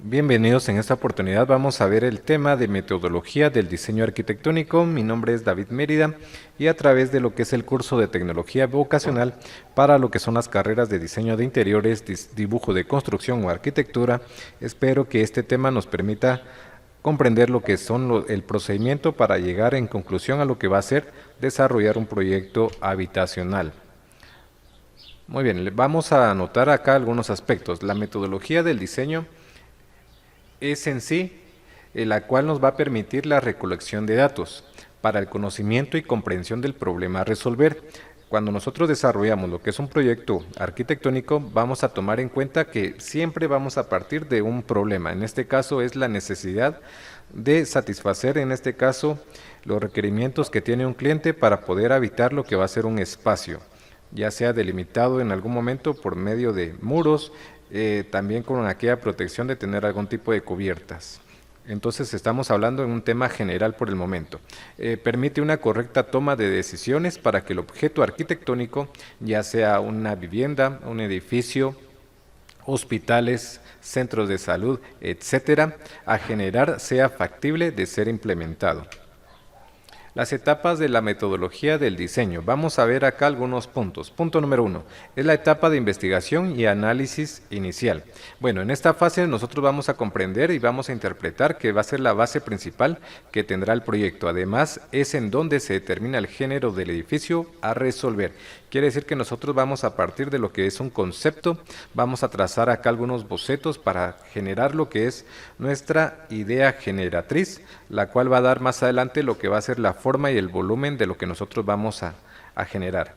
Bienvenidos, en esta oportunidad vamos a ver el tema de metodología del diseño arquitectónico. Mi nombre es David Mérida y a través de lo que es el curso de tecnología vocacional para lo que son las carreras de diseño de interiores, dibujo de construcción o arquitectura, espero que este tema nos permita comprender lo que son el procedimiento para llegar en conclusión a lo que va a ser desarrollar un proyecto habitacional. Muy bien, vamos a anotar acá algunos aspectos. La metodología del diseño es en sí la cual nos va a permitir la recolección de datos para el conocimiento y comprensión del problema a resolver. Cuando nosotros desarrollamos lo que es un proyecto arquitectónico, vamos a tomar en cuenta que siempre vamos a partir de un problema. En este caso es la necesidad de satisfacer, en este caso, los requerimientos que tiene un cliente para poder habitar lo que va a ser un espacio, ya sea delimitado en algún momento por medio de muros, también con aquella protección de tener algún tipo de cubiertas. Entonces estamos hablando en un tema general por el momento. Permite una correcta toma de decisiones para que el objeto arquitectónico, ya sea una vivienda, un edificio, hospitales, centros de salud, etcétera, a generar sea factible de ser implementado. Las etapas de la metodología del diseño. Vamos a ver acá algunos puntos. Punto número 1. Es la etapa de investigación y análisis inicial. Bueno, en esta fase nosotros vamos a comprender y vamos a interpretar que va a ser la base principal que tendrá el proyecto. Además, es en donde se determina el género del edificio a resolver. Quiere decir que nosotros vamos a partir de lo que es un concepto, vamos a trazar acá algunos bocetos para generar lo que es nuestra idea generatriz, la cual va a dar más adelante lo que va a ser la forma y el volumen de lo que nosotros vamos a generar.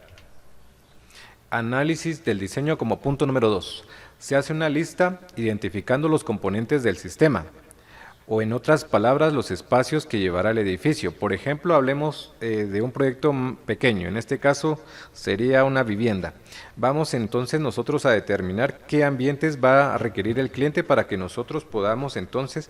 Análisis del diseño como punto número 2. Se hace una lista identificando los componentes del sistema, o en otras palabras, los espacios que llevará el edificio. Por ejemplo, hablemos de un proyecto pequeño, en este caso sería una vivienda. Vamos entonces nosotros a determinar qué ambientes va a requerir el cliente para que nosotros podamos entonces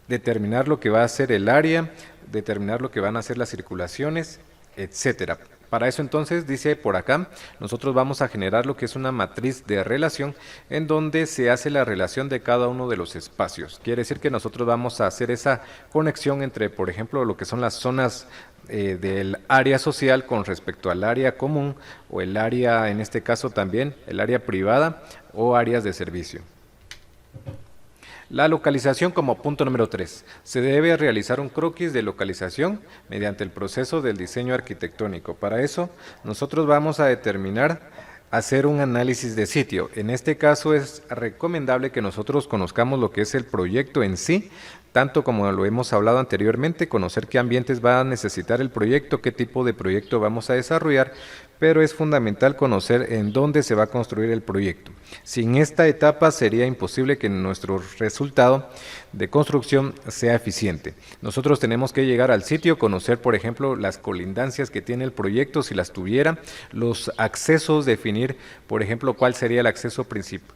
determinar lo que va a ser el área, determinar lo que van a ser las circulaciones, etcétera. Para eso entonces, dice por acá, nosotros vamos a generar lo que es una matriz de relación en donde se hace la relación de cada uno de los espacios. Quiere decir que nosotros vamos a hacer esa conexión entre, por ejemplo, lo que son las zonas del área social con respecto al área común o el área, en este caso también, el área privada o áreas de servicio. La localización como punto número 3. Se debe realizar un croquis de localización mediante el proceso del diseño arquitectónico. Para eso, nosotros vamos a determinar hacer un análisis de sitio. En este caso es recomendable que nosotros conozcamos lo que es el proyecto en sí, tanto como lo hemos hablado anteriormente, conocer qué ambientes va a necesitar el proyecto, qué tipo de proyecto vamos a desarrollar, pero es fundamental conocer en dónde se va a construir el proyecto. Sin esta etapa sería imposible que nuestro resultado de construcción sea eficiente. Nosotros tenemos que llegar al sitio, conocer, por ejemplo, las colindancias que tiene el proyecto, si las tuviera, los accesos, definir, por ejemplo, cuál sería el acceso principal.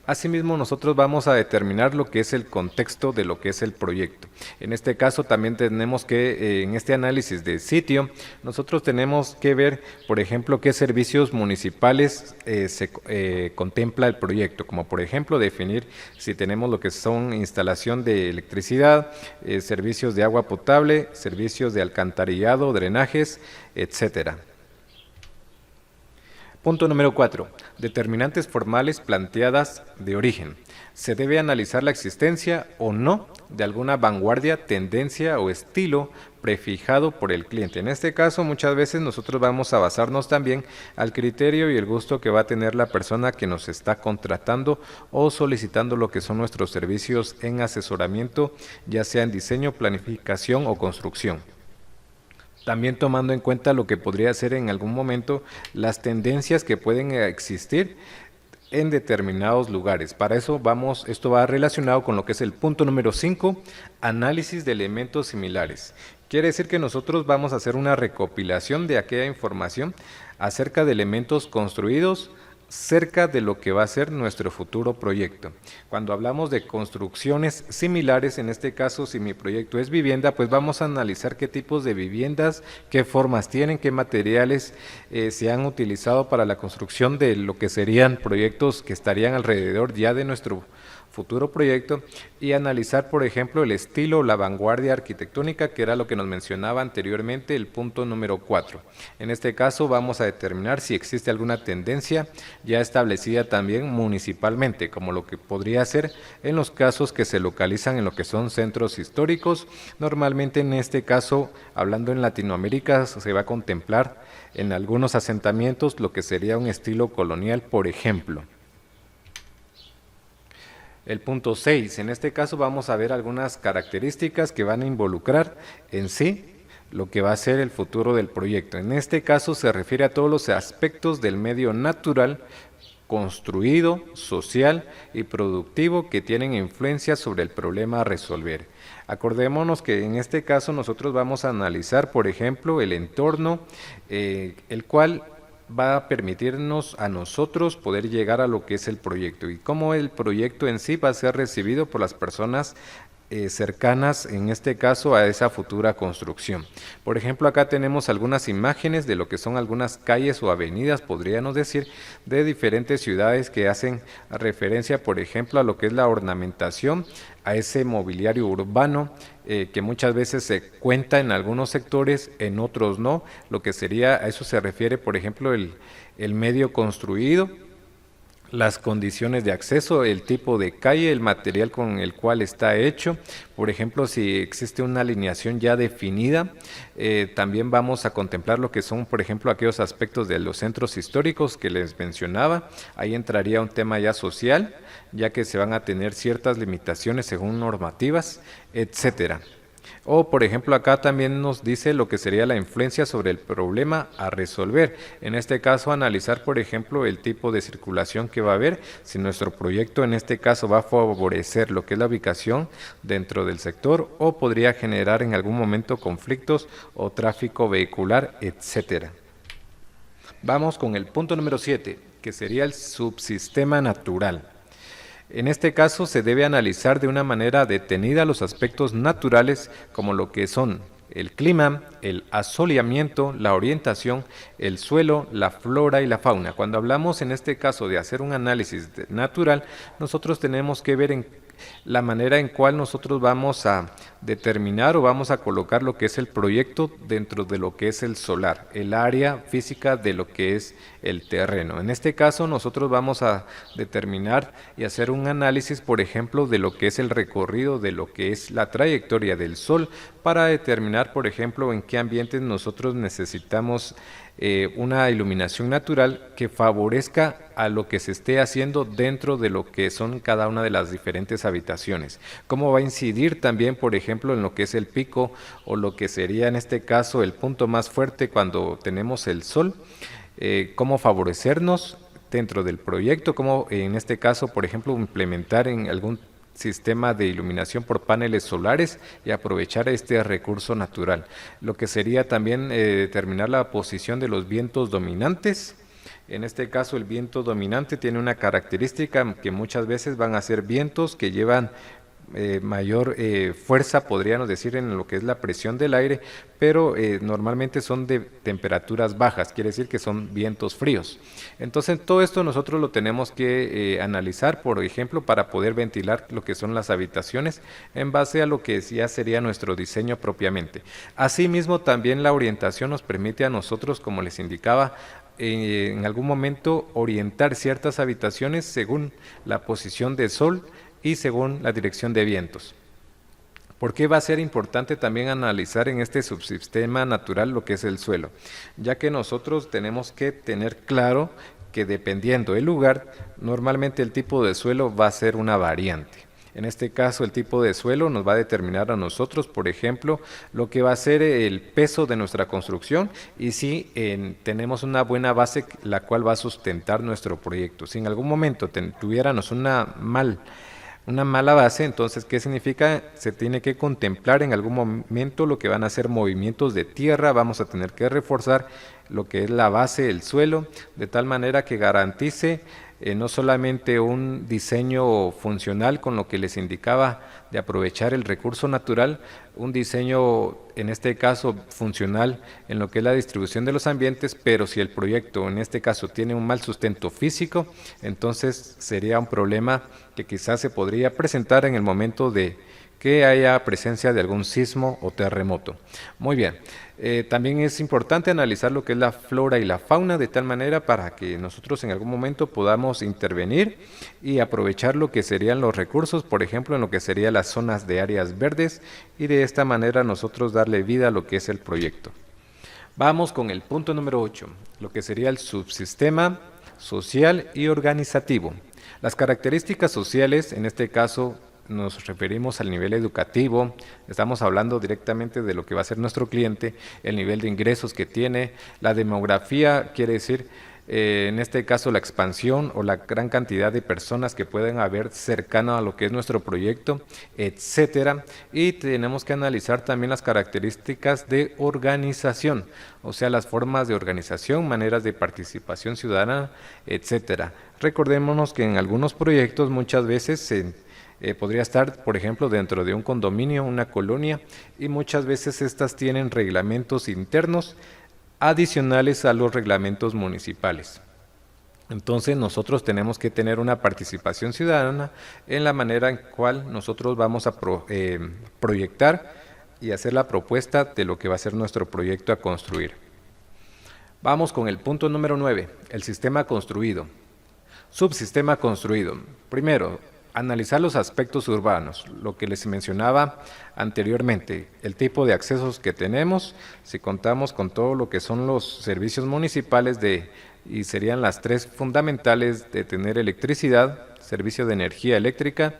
Asimismo, nosotros vamos a determinar lo que es el contexto de lo que es el proyecto. En este caso también tenemos que, en este análisis de sitio, nosotros tenemos que ver, por ejemplo, qué servicios municipales se contempla el proyecto, como por ejemplo definir si tenemos lo que son instalación de electricidad, servicios de agua potable, servicios de alcantarillado, drenajes, etcétera. Punto número 4. Determinantes formales planteadas de origen. Se debe analizar la existencia o no de alguna vanguardia, tendencia o estilo prefijado por el cliente. En este caso, muchas veces nosotros vamos a basarnos también al criterio y el gusto que va a tener la persona que nos está contratando o solicitando lo que son nuestros servicios en asesoramiento, ya sea en diseño, planificación o construcción. También tomando en cuenta lo que podría ser en algún momento las tendencias que pueden existir en determinados lugares. Para eso esto va relacionado con lo que es el punto número 5, análisis de elementos similares. Quiere decir que nosotros vamos a hacer una recopilación de aquella información acerca de elementos construidos cerca de lo que va a ser nuestro futuro proyecto. Cuando hablamos de construcciones similares, en este caso si mi proyecto es vivienda, pues vamos a analizar qué tipos de viviendas, qué formas tienen, qué materiales se han utilizado para la construcción de lo que serían proyectos que estarían alrededor ya de nuestro futuro proyecto, y analizar, por ejemplo, el estilo, la vanguardia arquitectónica, que era lo que nos mencionaba anteriormente, el punto número 4. En este caso vamos a determinar si existe alguna tendencia ya establecida también municipalmente, como lo que podría ser en los casos que se localizan en lo que son centros históricos. Normalmente en este caso, hablando en Latinoamérica, se va a contemplar en algunos asentamientos lo que sería un estilo colonial, por ejemplo. El punto 6, en este caso vamos a ver algunas características que van a involucrar en sí lo que va a ser el futuro del proyecto. En este caso se refiere a todos los aspectos del medio natural, construido, social y productivo que tienen influencia sobre el problema a resolver. Acordémonos que en este caso nosotros vamos a analizar, por ejemplo, el entorno, el cual va a permitirnos a nosotros poder llegar a lo que es el proyecto y cómo el proyecto en sí va a ser recibido por las personas cercanas, en este caso, a esa futura construcción. Por ejemplo, acá tenemos algunas imágenes de lo que son algunas calles o avenidas, podríamos decir, de diferentes ciudades que hacen referencia, por ejemplo, a lo que es la ornamentación, a ese mobiliario urbano que muchas veces se cuenta en algunos sectores, en otros no. Lo que sería, a eso se refiere, por ejemplo, el medio construido, las condiciones de acceso, el tipo de calle, el material con el cual está hecho. Por ejemplo, si existe una alineación ya definida, también vamos a contemplar lo que son, por ejemplo, aquellos aspectos de los centros históricos que les mencionaba. Ahí entraría un tema ya social, ya que se van a tener ciertas limitaciones según normativas, etcétera. O, por ejemplo, acá también nos dice lo que sería la influencia sobre el problema a resolver. En este caso, analizar, por ejemplo, el tipo de circulación que va a haber, si nuestro proyecto en este caso va a favorecer lo que es la ubicación dentro del sector o podría generar en algún momento conflictos o tráfico vehicular, etcétera. Vamos con el punto número 7, que sería el subsistema natural. En este caso se debe analizar de una manera detenida los aspectos naturales como lo que son el clima, el asoleamiento, la orientación, el suelo, la flora y la fauna. Cuando hablamos en este caso de hacer un análisis natural, nosotros tenemos que ver en la manera en cual nosotros vamos a determinar o vamos a colocar lo que es el proyecto dentro de lo que es el solar, el área física de lo que es el terreno. En este caso nosotros vamos a determinar y hacer un análisis, por ejemplo, de lo que es el recorrido, de lo que es la trayectoria del Sol, para determinar, por ejemplo, en qué ambientes nosotros necesitamos una iluminación natural que favorezca a lo que se esté haciendo dentro de lo que son cada una de las diferentes habitaciones. Cómo va a incidir también, por ejemplo, en lo que es el pico o lo que sería en este caso el punto más fuerte cuando tenemos el sol, cómo favorecernos dentro del proyecto, cómo en este caso, por ejemplo, implementar en algún sistema de iluminación por paneles solares y aprovechar este recurso natural. Lo que sería también determinar la posición de los vientos dominantes. En este caso el viento dominante tiene una característica que muchas veces van a ser vientos que llevan mayor fuerza, podríamos decir, en lo que es la presión del aire, pero normalmente son de temperaturas bajas, quiere decir que son vientos fríos. Entonces todo esto nosotros lo tenemos que analizar, por ejemplo, para poder ventilar lo que son las habitaciones en base a lo que ya sería nuestro diseño propiamente. Asimismo, también la orientación nos permite a nosotros, como les indicaba, en algún momento orientar ciertas habitaciones según la posición del sol y según la dirección de vientos. ¿Por qué va a ser importante también analizar en este subsistema natural lo que es el suelo? Ya que nosotros tenemos que tener claro que dependiendo del lugar, normalmente el tipo de suelo va a ser una variante. En este caso, el tipo de suelo nos va a determinar a nosotros, por ejemplo, lo que va a ser el peso de nuestra construcción y si tenemos una buena base la cual va a sustentar nuestro proyecto. Si en algún momento tuviéramos una Una mala base, entonces, ¿qué significa? Se tiene que contemplar en algún momento lo que van a ser movimientos de tierra, vamos a tener que reforzar lo que es la base, el suelo, de tal manera que garantice no solamente un diseño funcional con lo que les indicaba de aprovechar el recurso natural, un diseño en este caso funcional en lo que es la distribución de los ambientes, pero si el proyecto en este caso tiene un mal sustento físico, entonces sería un problema que quizás se podría presentar en el momento de que haya presencia de algún sismo o terremoto. Muy bien, también es importante analizar lo que es la flora y la fauna de tal manera para que nosotros en algún momento podamos intervenir y aprovechar lo que serían los recursos, por ejemplo, en lo que serían las zonas de áreas verdes y de esta manera nosotros darle vida a lo que es el proyecto. Vamos con el punto número 8, lo que sería el subsistema social y organizativo. Las características sociales, en este caso, nos referimos al nivel educativo, estamos hablando directamente de lo que va a ser nuestro cliente, el nivel de ingresos que tiene, la demografía quiere decir, en este caso, la expansión o la gran cantidad de personas que pueden haber cercano a lo que es nuestro proyecto, etcétera. Y tenemos que analizar también las características de organización, o sea, las formas de organización, maneras de participación ciudadana, etcétera. Recordémonos que en algunos proyectos muchas veces podría estar, por ejemplo, dentro de un condominio, una colonia, y muchas veces estas tienen reglamentos internos adicionales a los reglamentos municipales. Entonces nosotros tenemos que tener una participación ciudadana en la manera en cual nosotros vamos a proyectar y hacer la propuesta de lo que va a ser nuestro proyecto a construir. Vamos con el punto número 9, el sistema construido. Subsistema construido. Primero, analizar los aspectos urbanos, lo que les mencionaba anteriormente, el tipo de accesos que tenemos, si contamos con todo lo que son los servicios municipales y serían las tres fundamentales de tener electricidad, servicio de energía eléctrica,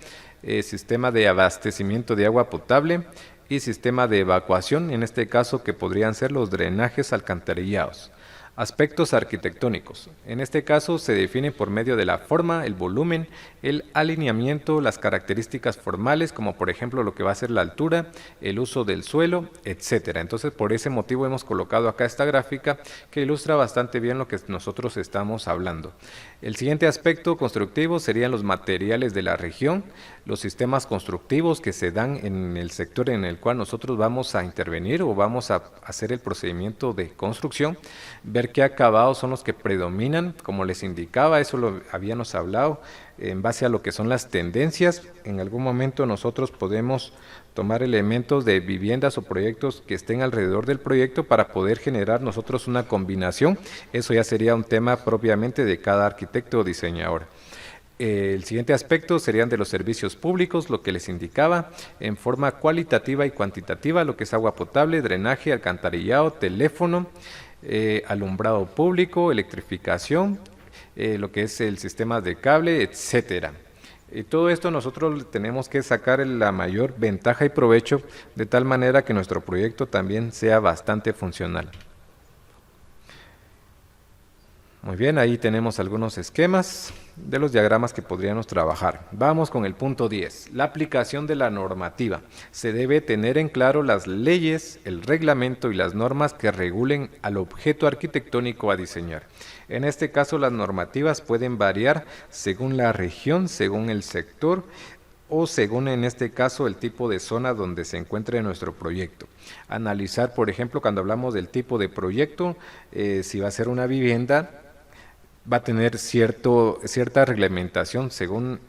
sistema de abastecimiento de agua potable y sistema de evacuación, en este caso que podrían ser los drenajes alcantarillados. Aspectos arquitectónicos. En este caso se define por medio de la forma, el volumen, el alineamiento, las características formales, como por ejemplo lo que va a ser la altura, el uso del suelo, etcétera. Entonces, por ese motivo hemos colocado acá esta gráfica que ilustra bastante bien lo que nosotros estamos hablando. El siguiente aspecto constructivo serían los materiales de la región, los sistemas constructivos que se dan en el sector en el cual nosotros vamos a intervenir o vamos a hacer el procedimiento de construcción, ver qué acabados son los que predominan, como les indicaba, eso lo habíamos hablado, en base a lo que son las tendencias. En algún momento nosotros podemos tomar elementos de viviendas o proyectos que estén alrededor del proyecto para poder generar nosotros una combinación. Eso ya sería un tema propiamente de cada arquitecto o diseñador. El siguiente aspecto serían de los servicios públicos, lo que les indicaba, en forma cualitativa y cuantitativa, lo que es agua potable, drenaje, alcantarillado, teléfono, alumbrado público, electrificación, lo que es el sistema de cable, etcétera. Y todo esto nosotros tenemos que sacar la mayor ventaja y provecho de tal manera que nuestro proyecto también sea bastante funcional. Muy bien, ahí tenemos algunos esquemas de los diagramas que podríamos trabajar. Vamos con el punto 10, la aplicación de la normativa. Se debe tener en claro las leyes, el reglamento y las normas que regulen al objeto arquitectónico a diseñar. En este caso, las normativas pueden variar según la región, según el sector, o según en este caso el tipo de zona donde se encuentre nuestro proyecto. Analizar, por ejemplo, cuando hablamos del tipo de proyecto, si va a ser una vivienda, va a tener cierta reglamentación según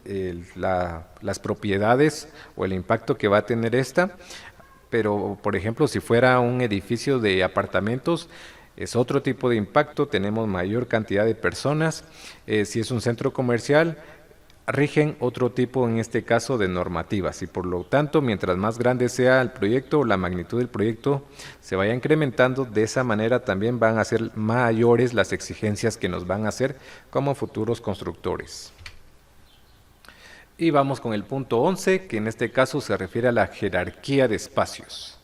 las propiedades o el impacto que va a tener esta, pero por ejemplo si fuera un edificio de apartamentos es otro tipo de impacto, tenemos mayor cantidad de personas, si es un centro comercial rigen otro tipo, en este caso, de normativas y por lo tanto, mientras más grande sea el proyecto o la magnitud del proyecto se vaya incrementando, de esa manera también van a ser mayores las exigencias que nos van a hacer como futuros constructores. Y vamos con el punto 11, que en este caso se refiere a la jerarquía de espacios.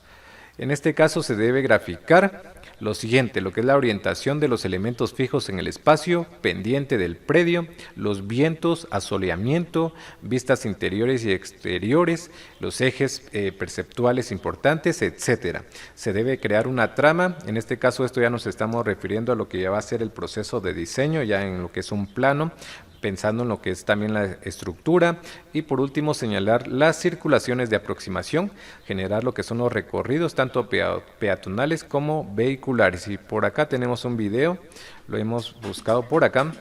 En este caso se debe graficar lo siguiente, lo que es la orientación de los elementos fijos en el espacio, pendiente del predio, los vientos, asoleamiento, vistas interiores y exteriores, los ejes perceptuales importantes, etcétera. Se debe crear una trama, en este caso esto ya nos estamos refiriendo a lo que ya va a ser el proceso de diseño, ya en lo que es un plano, pensando en lo que es también la estructura, y por último señalar las circulaciones de aproximación, generar lo que son los recorridos tanto peatonales como vehiculares. Y por acá tenemos un video, lo hemos buscado por acá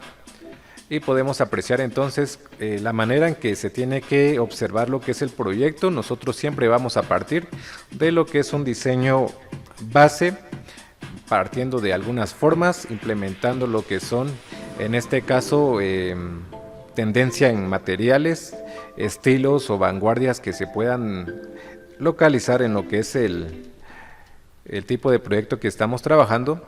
y podemos apreciar entonces la manera en que se tiene que observar lo que es el proyecto. Nosotros siempre vamos a partir de lo que es un diseño base, partiendo de algunas formas, implementando lo que son, en este caso, tendencia en materiales, estilos o vanguardias que se puedan localizar en lo que es el tipo de proyecto que estamos trabajando.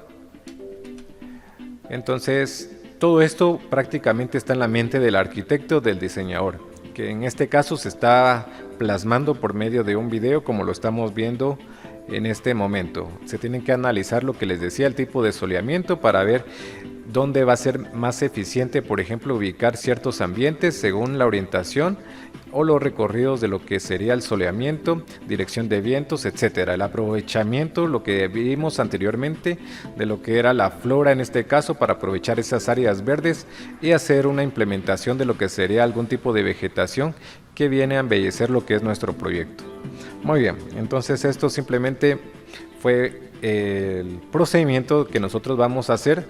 Entonces, todo esto prácticamente está en la mente del arquitecto, del diseñador, que en este caso se está plasmando por medio de un video, como lo estamos viendo en este momento. Se tienen que analizar lo que les decía, el tipo de soleamiento, para ver dónde va a ser más eficiente, por ejemplo, ubicar ciertos ambientes según la orientación o los recorridos de lo que sería el soleamiento, dirección de vientos, etcétera. El aprovechamiento, lo que vimos anteriormente, de lo que era la flora en este caso, para aprovechar esas áreas verdes y hacer una implementación de lo que sería algún tipo de vegetación que viene a embellecer lo que es nuestro proyecto. Muy bien, entonces esto simplemente fue el procedimiento que nosotros vamos a hacer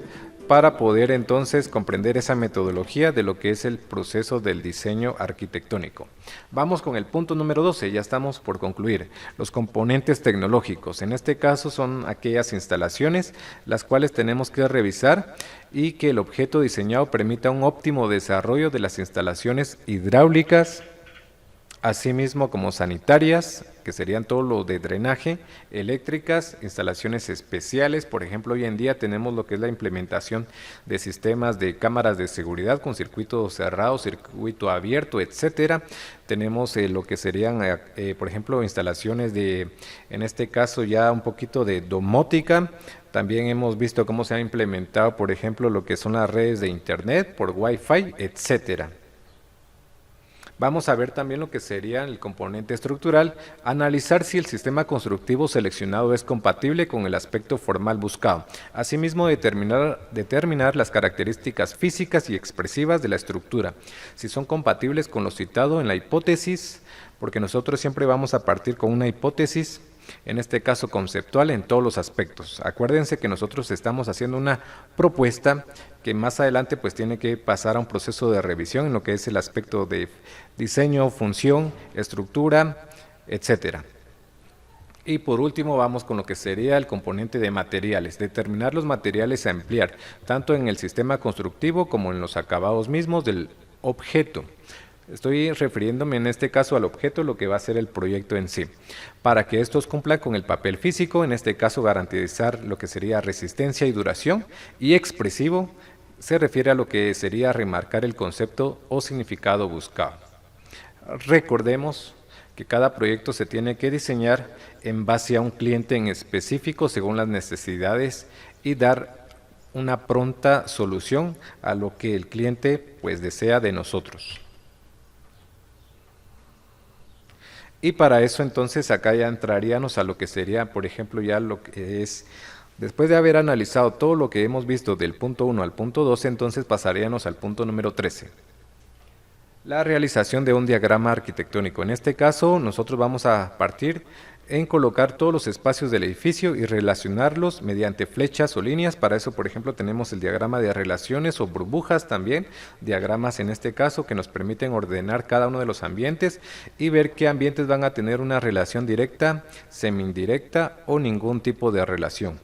para poder entonces comprender esa metodología de lo que es el proceso del diseño arquitectónico. Vamos con el punto número 12, ya estamos por concluir. Los componentes tecnológicos, en este caso son aquellas instalaciones las cuales tenemos que revisar y que el objeto diseñado permita un óptimo desarrollo de las instalaciones hidráulicas, asimismo como sanitarias, que serían todo lo de drenaje, eléctricas, instalaciones especiales. Por ejemplo, hoy en día tenemos lo que es la implementación de sistemas de cámaras de seguridad con circuito cerrado, circuito abierto, etcétera. Tenemos lo que serían, por ejemplo, instalaciones de, en este caso ya un poquito de domótica. También hemos visto cómo se ha implementado, por ejemplo, lo que son las redes de internet por Wi-Fi, etcétera. Vamos a ver también lo que sería el componente estructural, analizar si el sistema constructivo seleccionado es compatible con el aspecto formal buscado. Asimismo, determinar las características físicas y expresivas de la estructura, si son compatibles con lo citado en la hipótesis, porque nosotros siempre vamos a partir con una hipótesis, en este caso conceptual, en todos los aspectos. Acuérdense que nosotros estamos haciendo una propuesta que más adelante pues tiene que pasar a un proceso de revisión en lo que es el aspecto de diseño, función, estructura, etcétera. Y por último vamos con lo que sería el componente de materiales, determinar los materiales a emplear, tanto en el sistema constructivo como en los acabados mismos del objeto. Estoy refiriéndome en este caso al objeto, lo que va a ser el proyecto en sí, para que estos cumplan con el papel físico, en este caso garantizar lo que sería resistencia y duración, y expresivo se refiere a lo que sería remarcar el concepto o significado buscado. Recordemos que cada proyecto se tiene que diseñar en base a un cliente en específico según las necesidades y dar una pronta solución a lo que el cliente pues desea de nosotros. Y para eso entonces acá ya entraríamos a lo que sería, por ejemplo, ya lo que es, después de haber analizado todo lo que hemos visto del punto 1 al punto 12, entonces pasaríamos al punto número 13. La realización de un diagrama arquitectónico. En este caso nosotros vamos a partir en colocar todos los espacios del edificio y relacionarlos mediante flechas o líneas. Para eso, por ejemplo, tenemos el diagrama de relaciones o burbujas también, diagramas en este caso que nos permiten ordenar cada uno de los ambientes y ver qué ambientes van a tener una relación directa, semi-indirecta o ningún tipo de relación.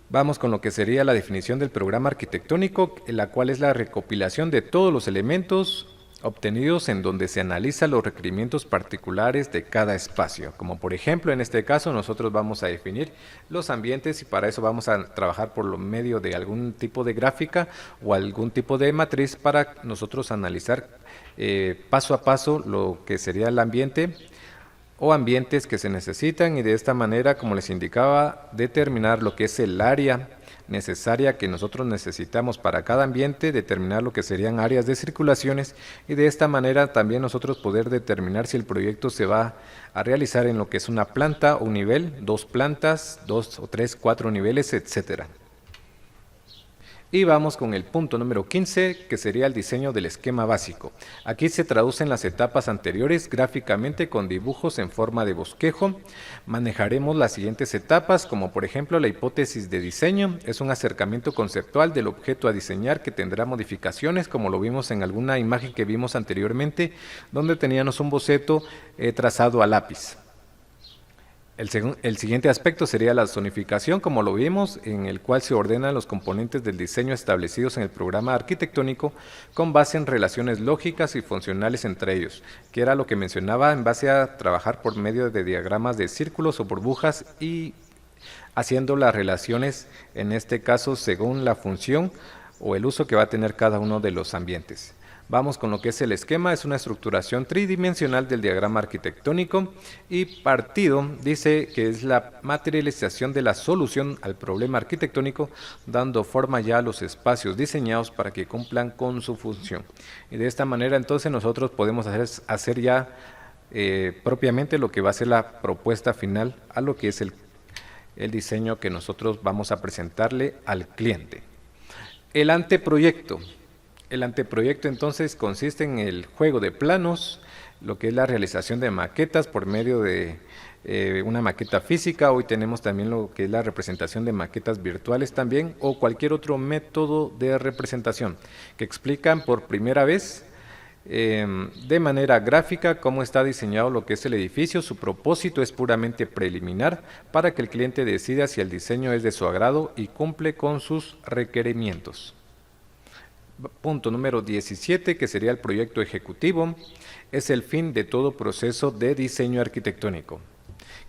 Vamos con lo que sería la definición del programa arquitectónico, la cual es la recopilación de todos los elementos obtenidos en donde se analizan los requerimientos particulares de cada espacio. Como por ejemplo, en este caso nosotros vamos a definir los ambientes y para eso vamos a trabajar por medio de algún tipo de gráfica o algún tipo de matriz para nosotros analizar paso a paso lo que sería el ambiente o ambientes que se necesitan, y de esta manera, como les indicaba, determinar lo que es el área necesaria que nosotros necesitamos para cada ambiente, determinar lo que serían áreas de circulaciones, y de esta manera también nosotros poder determinar si el proyecto se va a realizar en lo que es una planta o un nivel, 2 plantas, 2 o 3, 4 niveles, etcétera. Y vamos con el punto número 15, que sería el diseño del esquema básico. Aquí se traducen las etapas anteriores gráficamente con dibujos en forma de bosquejo. Manejaremos las siguientes etapas, como por ejemplo la hipótesis de diseño. Es un acercamiento conceptual del objeto a diseñar que tendrá modificaciones, como lo vimos en alguna imagen que vimos anteriormente, donde teníamos un boceto trazado a lápiz. El siguiente aspecto sería la zonificación, como lo vimos, en el cual se ordenan los componentes del diseño establecidos en el programa arquitectónico con base en relaciones lógicas y funcionales entre ellos, que era lo que mencionaba en base a trabajar por medio de diagramas de círculos o burbujas y haciendo las relaciones, en este caso, según la función o el uso que va a tener cada uno de los ambientes. Vamos con lo que es el esquema. Es una estructuración tridimensional del diagrama arquitectónico, y partido dice que es la materialización de la solución al problema arquitectónico, dando forma ya a los espacios diseñados para que cumplan con su función. Y de esta manera entonces nosotros podemos hacer ya propiamente lo que va a ser la propuesta final a lo que es el diseño que nosotros vamos a presentarle al cliente. El anteproyecto. El anteproyecto entonces consiste en el juego de planos, lo que es la realización de maquetas por medio de una maqueta física. Hoy tenemos también lo que es la representación de maquetas virtuales también, o cualquier otro método de representación que explican por primera vez de manera gráfica cómo está diseñado lo que es el edificio. Su propósito es puramente preliminar para que el cliente decida si el diseño es de su agrado y cumple con sus requerimientos. Punto número 17, que sería el proyecto ejecutivo, es el fin de todo proceso de diseño arquitectónico,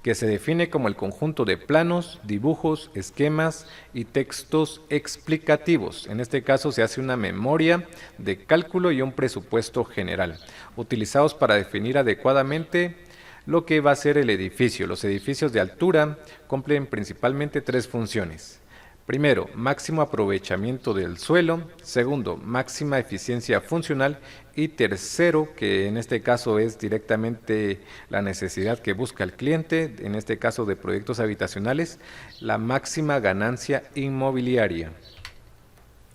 que se define como el conjunto de planos, dibujos, esquemas y textos explicativos. En este caso se hace una memoria de cálculo y un presupuesto general, utilizados para definir adecuadamente lo que va a ser el edificio. Los edificios de altura cumplen principalmente 3 funciones. Primero, máximo aprovechamiento del suelo. Segundo, máxima eficiencia funcional. Y tercero, que en este caso es directamente la necesidad que busca el cliente, en este caso de proyectos habitacionales, la máxima ganancia inmobiliaria.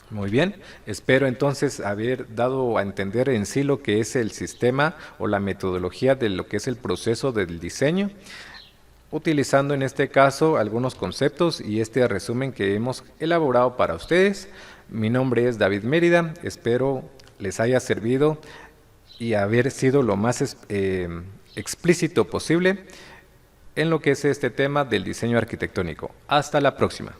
Muy bien, espero entonces haber dado a entender en sí lo que es el sistema o la metodología de lo que es el proceso del diseño, utilizando en este caso algunos conceptos y este resumen que hemos elaborado para ustedes. Mi nombre es David Mérida, espero les haya servido y haber sido lo más explícito posible en lo que es este tema del diseño arquitectónico. Hasta la próxima.